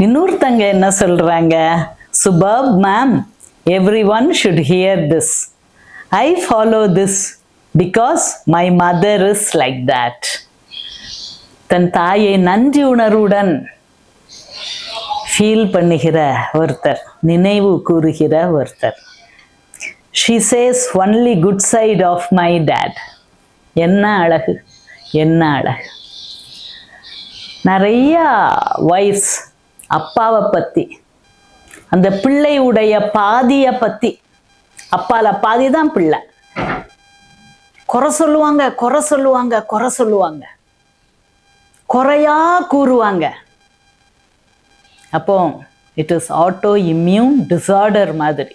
இன்னொருத்தங்க என்ன சொல்றாங்க? Superb ma'am, everyone should hear this. I follow this because my mother is like that. தன் தாயை நன்றி உணர்வுடன் ஃபீல் பண்ணுகிற ஒருத்தர், நினைவு கூறுகிற ஒருத்தர். She says only good side of my dad. என்ன அழகு, என்ன அழகு. நிறைய வாய்ஸ் அப்பாவை பற்றி, அந்த பிள்ளையுடைய பாதியை பற்றி. அப்பால பாதி தான் பிள்ளை. குறை சொல்லுவாங்க, குறை சொல்லுவாங்க, குறை சொல்லுவாங்க, குறையா கூறுவாங்க. அப்போ it is auto immune disorder மாதிரி.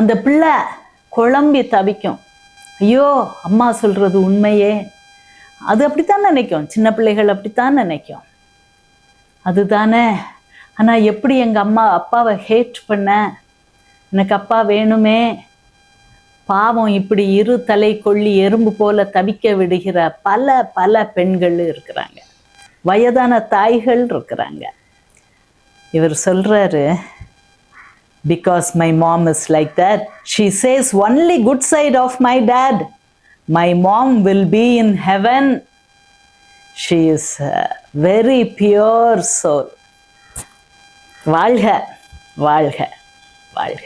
அந்த பிள்ளை குழம்பி தவிக்கும். ஐயோ அம்மா சொல்றது உண்மையே. அது அப்படித்தான் நினைக்கும், சின்ன பிள்ளைகள் அப்படித்தான் நினைக்கும். அதுதானே. ஆனால் எப்படி எங்கள் அப்பாவை ஹேட் பண்ண, எனக்கு அப்பா வேணுமே, பாவம் இப்படி இரு தலை கொள்ளி எறும்பு போல தவிக்க விடுகிற பல பல பெண்கள் இருக்கிறாங்க, வயதான தாய்கள் இருக்கிறாங்க. இவர் சொல்றாரு, because my mom is like that, she says only good side of my dad, my mom will be in heaven, she is a very pure soul. வாழ்க வாழ்க வாழ்க.